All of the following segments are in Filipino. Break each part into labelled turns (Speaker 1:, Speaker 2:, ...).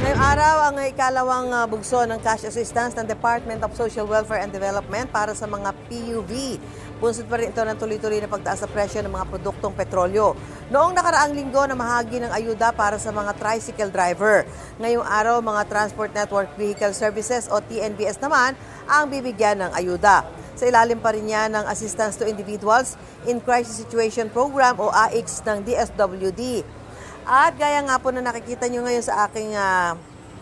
Speaker 1: Ngayong araw ang ikalawang bugso ng cash assistance ng Department of Social Welfare and Development para sa mga PUV. Bunsod pa rin ito ng tuloy-tuloy na pagtaas sa presyo ng mga produktong petrolyo. Noong nakaraang linggo na mahagi ng ayuda para sa mga tricycle driver. Ngayong araw, mga Transport Network Vehicle Services o TNVS naman ang bibigyan ng ayuda. Sa ilalim pa rin niya ng Assistance to Individuals in Crisis Situation Program o AICS ng DSWD. At gaya nga po na nakikita nyo ngayon sa aking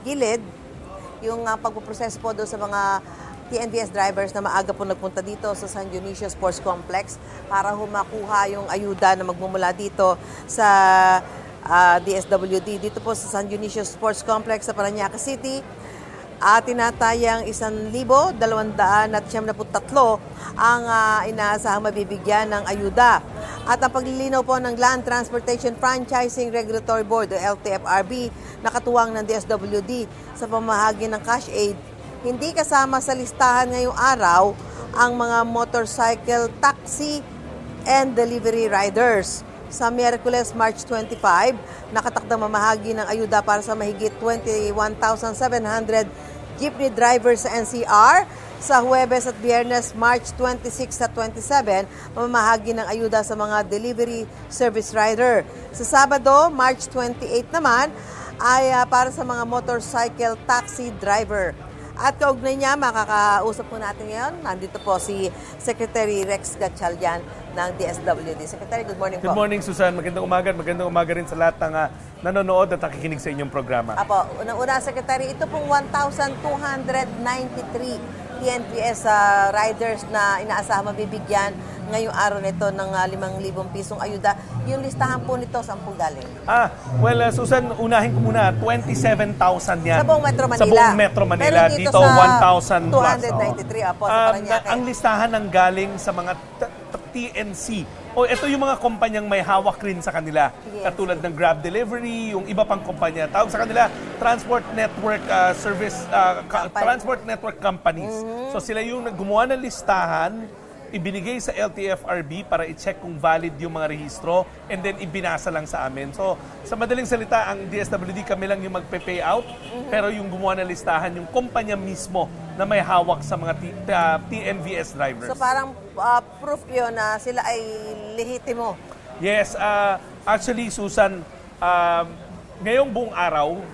Speaker 1: gilid, yung pagpuproseso po doon sa mga TNVS drivers na maaga po nagpunta dito sa San Dionisio Sports Complex para humakuha yung ayuda na magmumula dito sa DSWD. Dito po sa San Dionisio Sports Complex sa Parañaque City. Tinatayang 1,273 ang inaasahang mabibigyan ng ayuda. At ang paglilinaw po ng Land Transportation Franchising Regulatory Board o LTFRB na katuwang ng DSWD sa pamahagi ng cash aid, hindi kasama sa listahan ngayong araw ang mga motorcycle, taxi, and delivery riders. Sa Miyerkules, March 25, nakatakdang mamahagi ng ayuda para sa mahigit 21,700 jeepney drivers sa NCR. Sa Huwebes at Biyernes, March 26 at 27, mamahagi ng ayuda sa mga delivery service rider. Sa Sabado, March 28 naman, ay para sa mga motorcycle taxi driver. At kaugnay niya, makakausap po natin ngayon. Nandito po si Secretary Rex Gatchalian ng DSWD. Secretary, good morning po.
Speaker 2: Good morning, Susan. Magandang umaga. Magandang umaga rin sa lahat ng nanonood at nakikinig sa inyong programa.
Speaker 1: Apo, unang-una, Secretary, ito pong 1,293 TNVS riders na inaasahan mabibigyan ngayong araw nito ng 5,000 pisong ayuda. Yung listahan po nito, saan po galing?
Speaker 2: Susan, unahin ko muna, 27,000 yan.
Speaker 1: Sa buong Metro Manila.
Speaker 2: Sa buong Metro Manila.
Speaker 1: Pero
Speaker 2: dito 1,000 plus.
Speaker 1: 293, apo, sa Parañaque.
Speaker 2: Ang listahan ng galing sa mga TNC. Ito yung mga kumpanyang may hawak rin sa kanila.
Speaker 1: Yes.
Speaker 2: Katulad ng Grab Delivery, yung iba pang kumpanya. Tawag sa kanila, Transport Network Transport Network Companies. So sila yung gumawa ng listahan, ibinigay sa LTFRB para i-check kung valid yung mga rehistro and then ibinasa lang sa amin. So sa madaling salita, ang DSWD kami lang yung magpe-pay out, pero yung gumawa ng listahan, yung kumpanya mismo na may hawak sa mga TNVS drivers.
Speaker 1: So parang proof yun na sila ay lehitimo.
Speaker 2: Yes, actually Susan, ngayong buong araw,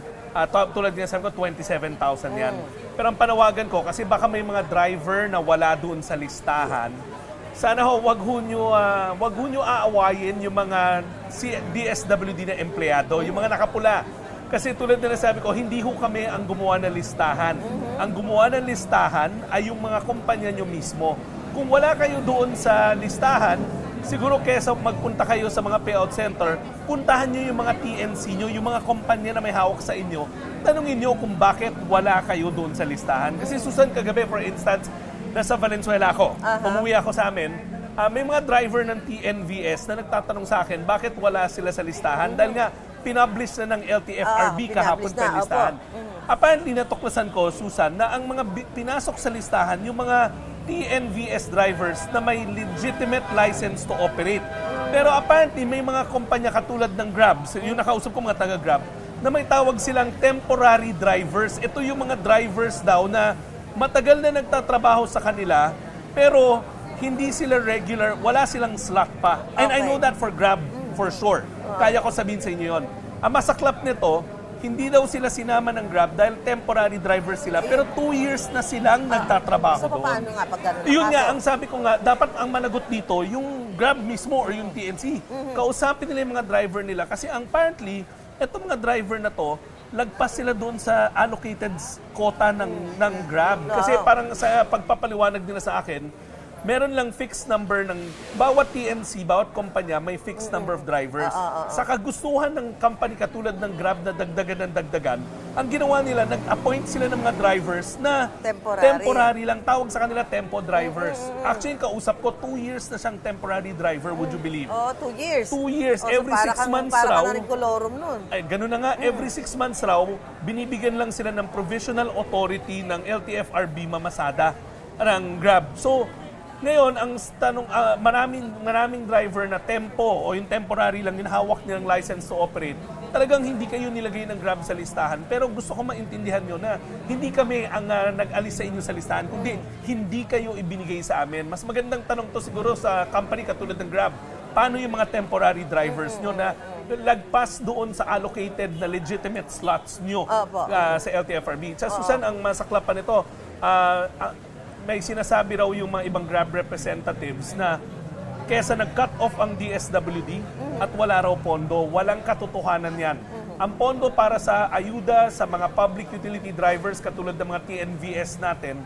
Speaker 2: tulad nga sabi ko, 27,000 yan. Pero ang panawagan ko, kasi baka may mga driver na wala doon sa listahan, sana wag ho nyo aawayin yung mga DSWD na empleyado, yung mga nakapula. Kasi tulad na nasabi ko, hindi ho kami ang gumawa ng listahan. Ang gumawa ng listahan ay yung mga kumpanya nyo mismo. Kung wala kayo doon sa listahan, siguro kesa magpunta kayo sa mga payout center, puntahan nyo yung mga TNC nyo, yung mga kumpanya na may hawak sa inyo, tanungin nyo kung bakit wala kayo doon sa listahan. Kasi Susan, kagabi, for instance, nasa Valenzuela ako, umuwi ako sa amin, may mga driver ng TNVS na nagtatanong sa akin, bakit wala sila sa listahan? Dahil nga, pinublish na ng LTFRB kahapon pa listahan. Apparently, natuklasan ko, Susan, na ang mga pinasok sa listahan, yung mga TNVS drivers na may legitimate license to operate. Pero apparently, may mga kumpanya katulad ng Grab, yung nakausap ko mga taga-Grab, na may tawag silang temporary drivers. Ito yung mga drivers daw na matagal na nagtatrabaho sa kanila, pero hindi sila regular, wala silang slot pa. And I know that for Grab, for sure. Kaya ko sabihin sa inyo yun. Ang masaklap nito, hindi daw sila sinama ng Grab dahil temporary driver sila. Pero 2 years na silang nagtatrabaho
Speaker 1: doon. So paano nga pag gano'n?
Speaker 2: Yun nga, ang sabi ko nga, dapat ang managot dito, yung Grab mismo or yung TNC. Kausapin nila yung mga driver nila. Kasi apparently, etong mga driver na to, lagpas sila doon sa allocated quota ng Grab. Kasi parang sa pagpapaliwanag nila sa akin, meron lang fixed number ng bawat TNC, bawat kumpanya may fixed number of drivers. Sa kagustuhan ng company katulad ng Grab na dagdagan, ang ginawa nila, nag-appoint sila ng mga drivers na temporary lang. Tawag sa kanila tempo drivers. Actually, kausap ko, 2 years na siyang temporary driver, would you believe?
Speaker 1: 2 years.
Speaker 2: 2 years.
Speaker 1: So
Speaker 2: Every 6 months raw.
Speaker 1: Para ka na rin kolorum nun.
Speaker 2: Ganun na nga, every 6 months raw, binibigyan lang sila ng provisional authority ng LTFRB mamasada ng Grab. So, ngayon, ang tanong, maraming driver na tempo o yung temporary lang, yung hawak nilang license to operate, talagang hindi kayo nilagay ng Grab sa listahan. Pero gusto ko maintindihan nyo na hindi kami ang nag-alis sa inyo sa listahan, kundi hindi kayo ibinigay sa amin. Mas magandang tanong to siguro sa company katulad ng Grab. Paano yung mga temporary drivers nyo na lagpas doon sa allocated na legitimate slots nyo sa LTFRB? Sa Susan, ang masaklap pa nito, may sinasabi raw yung mga ibang Grab representatives na kesa nag-cut off ang DSWD at wala raw pondo, walang katotohanan yan. Ang pondo para sa ayuda sa mga public utility drivers katulad ng mga TNVS natin,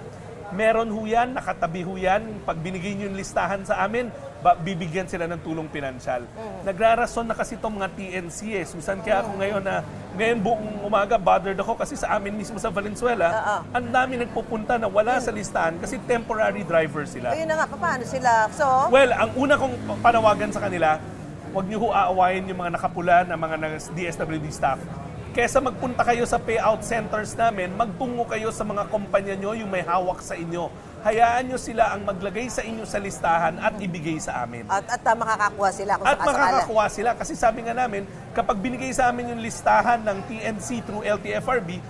Speaker 2: meron ho yan, nakatabi ho yan. Pag binigay nyo yung listahan sa amin, bibigyan sila ng tulong pinansyal. Nagrarason na kasi itong mga TNC eh. Susan, kaya ako ngayon buong umaga, bothered ako kasi sa amin mismo sa Valenzuela, ang dami nagpupunta na wala sa listahan kasi temporary driver sila.
Speaker 1: Ayun na nga, paano sila? So,
Speaker 2: well, ang una kong panawagan sa kanila, huwag niyo ho aawayin yung mga nakapula na mga DSWD staff. Kesa magpunta kayo sa payout centers namin, magtungo kayo sa mga kumpanya nyo, yung may hawak sa inyo. Hayaan nyo sila ang maglagay sa inyo sa listahan at ibigay sa amin.
Speaker 1: At makakakuha sila kung
Speaker 2: At
Speaker 1: sakasakala.
Speaker 2: makakakuha sila. Kasi sabi nga namin, kapag binigay sa amin yung listahan ng TNC through LTFRB,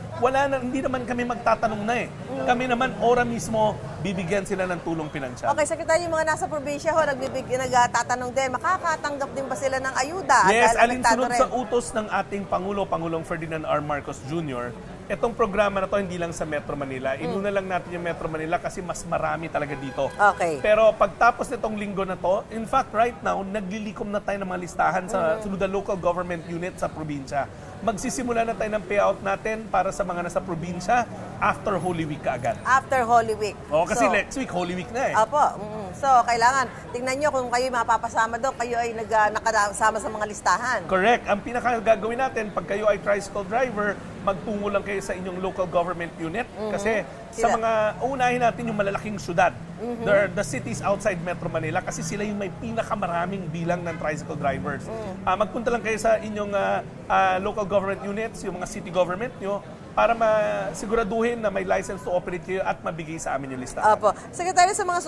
Speaker 2: hindi naman kami magtatanong na eh. Kami naman, ora mismo, bibigyan sila ng tulong pinansyal.
Speaker 1: Okay, Secretary, yung mga nasa probinsya ho, nagtatanong din, makakatanggap din ba sila ng ayuda?
Speaker 2: Yes,
Speaker 1: Dahil
Speaker 2: alinsunod
Speaker 1: apektado
Speaker 2: sa
Speaker 1: rin.
Speaker 2: utos ng ating Pangulong Ferdinand R. Marcos Jr., itong programa na to hindi lang sa Metro Manila. Inuna lang natin yung Metro Manila kasi mas marami talaga dito.
Speaker 1: Okay.
Speaker 2: Pero pagtapos nitong linggo na to, in fact, right now, naglilikom na tayo ng mga listahan sa the local government unit sa probinsya. Magsisimula na tayo ng payout natin para sa mga nasa probinsya after Holy Week kaagad.
Speaker 1: After Holy Week.
Speaker 2: O, kasi next week, Holy Week na eh.
Speaker 1: Opo. So, kailangan, tingnan nyo kung kayo mapapasama doon, kayo ay nakasama sa mga listahan.
Speaker 2: Correct. Ang pinakagagawin natin, pag kayo ay tricycle driver, magtungo lang kayo sa inyong local government unit. Kasi sa unahin natin yung malalaking syudad. The cities outside Metro Manila kasi sila yung may pinakamaraming bilang ng tricycle drivers. Magpunta lang kayo sa inyong local government units, yung mga city government nyo, para masiguraduhin na may license to operate kayo at mabigay sa amin yung listahan.
Speaker 1: Opo. Secretary, sa mga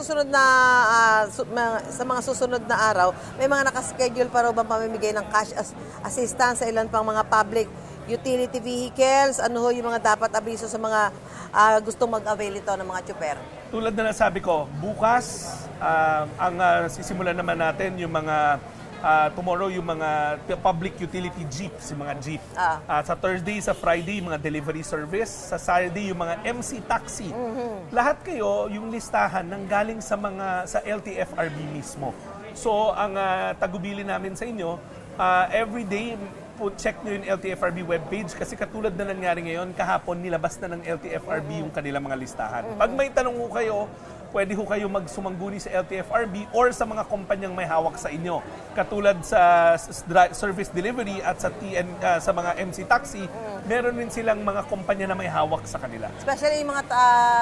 Speaker 1: susunod na araw, may mga nakaschedule pa raw bang pamimigay ng cash assistance sa ilan pang mga public utility vehicles? Ano ho yung mga dapat abiso sa mga gustong mag-avail ito ng mga tsuper?
Speaker 2: Tulad na nasabi ko, bukas ang sisimulan naman natin yung mga tomorrow yung mga public utility jeeps, yung mga jeep. Sa Thursday, sa Friday, mga delivery service. Sa Saturday, yung mga MC taxi. Lahat kayo, yung listahan nang galing sa LTFRB mismo. So, ang tagubili namin sa inyo, every day, check nyo yung LTFRB webpage kasi katulad na nangyari ngayon, kahapon nilabas na ng LTFRB yung kanilang mga listahan. Pag may tanong ho kayo, pwede ho kayo magsumangguni sa LTFRB or sa mga kumpanyang may hawak sa inyo. Katulad sa service delivery at sa mga MC taxi, meron rin silang mga kumpanya na may hawak sa kanila.
Speaker 1: Especially yung mga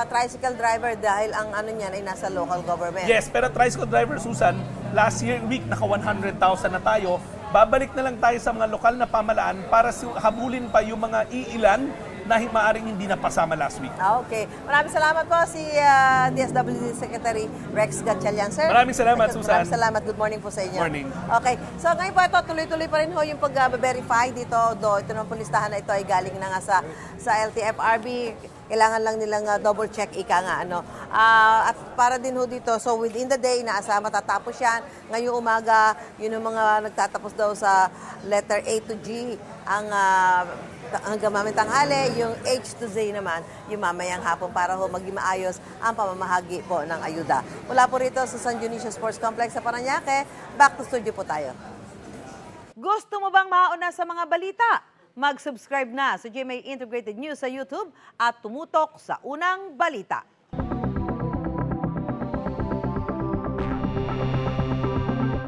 Speaker 1: tricycle driver dahil ang ano niyan ay nasa local government.
Speaker 2: Yes, pero tricycle driver, Susan, last week naka 100,000 na tayo. Babalik na lang tayo sa mga lokal na pamalaan para habulin pa yung mga iilan na maaring hindi napasama last week.
Speaker 1: Okay. Maraming salamat po si DSWD Secretary Rex Gatchalian, sir.
Speaker 2: Maraming salamat, Susan.
Speaker 1: Maraming salamat. Good morning po sa inyo.
Speaker 2: Morning.
Speaker 1: Okay. So ngayon po ito, tuloy-tuloy pa rin ho yung pag-verify dito. Ito naman po listahan na ito ay galing na nga sa LTFRB. Kailangan lang nilang double check ika nga. At para din ho dito, so within the day, matatapos yan. Ngayong umaga, yun yung mga nagtatapos daw sa letter A to G. Hanggang mamayang tanghali, yung H to Z naman, yung mamayang hapon para ho maging maayos ang pamamahagi po ng ayuda. Mula po rito sa San Dionisio Sports Complex sa Parañaque, back to studio po tayo. Gusto mo bang mauna sa mga balita? Mag-subscribe na sa GMA Integrated News sa YouTube at tumutok sa Unang Balita.